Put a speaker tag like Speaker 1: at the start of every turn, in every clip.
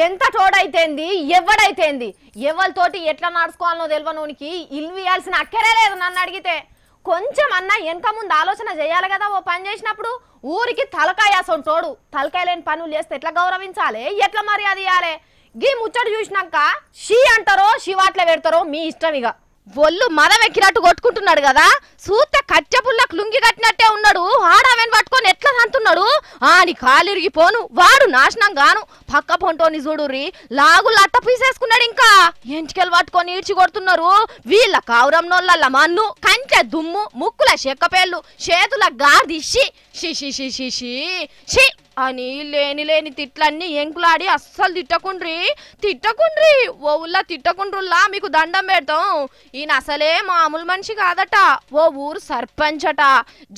Speaker 1: ఎంత తోడైతేంది ఎవడైతేంది ఎవరితోటి ఎట్లా నడుచుకోవాలనో తెలియనోనికి ఇల్లు ఇవ్వాల్సిన అక్కరే లేదు నన్ను అడిగితే. కొంచెం అన్న వెనక ముందు ఆలోచన చేయాలి కదా. ఓ పని చేసినప్పుడు ఊరికి తలకాయ తోడు తలకాయ లేని పనులు చేస్తే ఎట్లా గౌరవించాలి, ఎట్లా మర్యాద ఇవ్వాలి? గీ ముచ్చట చూసినాక షీ అంటారో శివాట్లే పెడతారో మీ ఇష్టం. ఇక ఒళ్ళు మదం ఎక్కినట్టు కొట్టుకుంటున్నాడు కదా, సూత్తే కట్టెపుల్లకు లుంగి కట్టినట్టే ఉన్నాడు. ఆడామెను పట్టుకొని ఎట్లా అంటున్నాడు. ఆని కాలిరిగిపోను వాడు నాశనం గాను. పక్క పొంటోని చూడుర్రి లాగులు అట్ట పీసేసుకున్నాడు. ఇంకా ఎంటికెళ్ళి పట్టుకొని ఈడ్చి కొడుతున్నారు. వీళ్ళ కావురం నోళ్ళ మన్ను కంచె దుమ్ము ముక్కుల చెక్కపేళ్ళు చేతుల గాదిషి షి అని లేని లేని తిట్లన్నీ ఎంకులాడి అస్సలు తిట్టకుండ్రి ఓవుల్లా తిట్టకుండ్రుల్లా మీకు దండం పెడతాం. ఈయన అసలే మామూలు మనిషి కాదట, ఓ ఊరు సర్పంచ్ అట.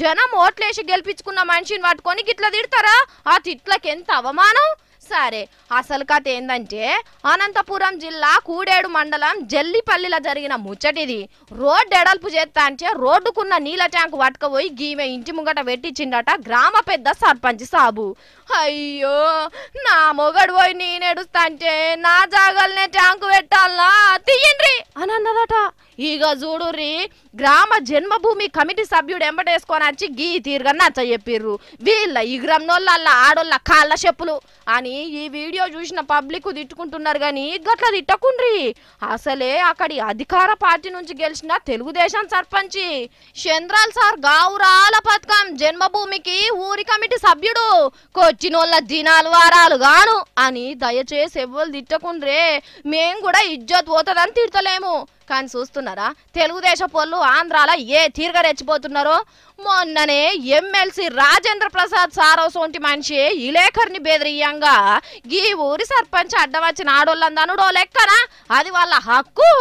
Speaker 1: జనం ఓట్లేసి గెలిపించుకున్న మనిషిని పట్టుకొని గిట్లా తిడతారా? ఆ తిట్లకి ఎంత అవమానం. సరే అసలు కథ ఏందంటే అనంతపురం జిల్లా కూడేడు మండలం జల్లిపల్లిలో జరిగిన ముచ్చటిది. రోడ్డు ఎడల్పు చేస్తా అంటే రోడ్డుకున్న నీళ్ళ ట్యాంకు పట్టుకపోయి గీమె ఇంటి ముంగట పెట్టించిండట గ్రామ పెద్ద సర్పంచ్ సాబు. అయ్యో నా మొగడు పోయి నేనెడుస్తా అంటే నా జాగల్నే ట్యాంకు పెట్టాలనా తీయండ్రి అని అన్నదట. ఇక చూడుర్రి గ్రామ జన్మభూమి కమిటీ సభ్యుడు ఎంబటేసుకొని వచ్చి గీ తీరుగా నచ్చ చెప్పిర్రు. వీళ్ళ ఇగ్రంనోళ్ళ ఆడోళ్ళ కాళ్ళ చెప్పులు అని ఈ వీడియో చూసిన పబ్లిక్ తిట్టుకుంటున్నారు కానీ గట్లా తిట్టకుండ్రి. అసలే అక్కడి అధికార పార్టీ నుంచి గెలిచిన తెలుగుదేశం సర్పంచి చంద్రాల్ సార్ గౌరాల పథకం జన్మభూమికి ఊరి కమిటీ సభ్యుడు. కొచ్చినోళ్ళ దినాలు వారాలు గాను అని దయచేసి ఎవ్వరు తిట్టకుండ్రే. మేం కూడా ఇజ్జత్ పోతుందని తిడతలేము. కానీ చూస్తున్నారా తెలుగుదేశం పోళ్ళు ఆంధ్రాలో ఏ తీరుగా రెచ్చిపోతున్నారో. మొన్ననే ఎమ్మెల్సీ రాజేంద్ర ప్రసాద్ సారో సోంటి మనిషి ఇలేకర్ని బెదిరియంగా గీ ఊరి సర్పంచ్ అడ్డం వచ్చిన ఆడోళ్ళందనుడో లెక్కనా? అది వాళ్ళ హక్కు.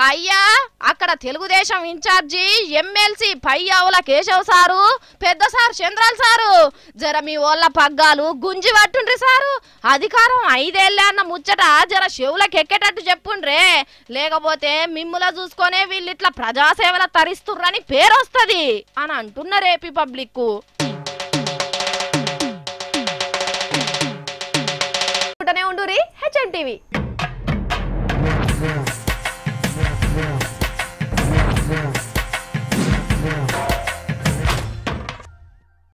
Speaker 1: అయ్యా అక్కడ Telugudesam incharge MLC Payyavula Keshav sir పెద్ద సార్ చంద్రాల్ సారు జర మీ వాళ్ళ పగ్గాలు గుంజి పట్టుండ్రి సారు. అధికారం 5 ఏళ్ళే అన్న ముచ్చట జర చెవులకు ఎక్కేటట్టు చెప్పుండ్రే. లేకపోతే మిమ్ముల చూసుకొనే వీళ్ళు ఇట్లా ప్రజాసేవల తరిస్తుర్రని పేరు వస్తుంది అని అంటున్నారు ఏపీ పబ్లిక్. ఉంటూనే ఉండురి HN TV.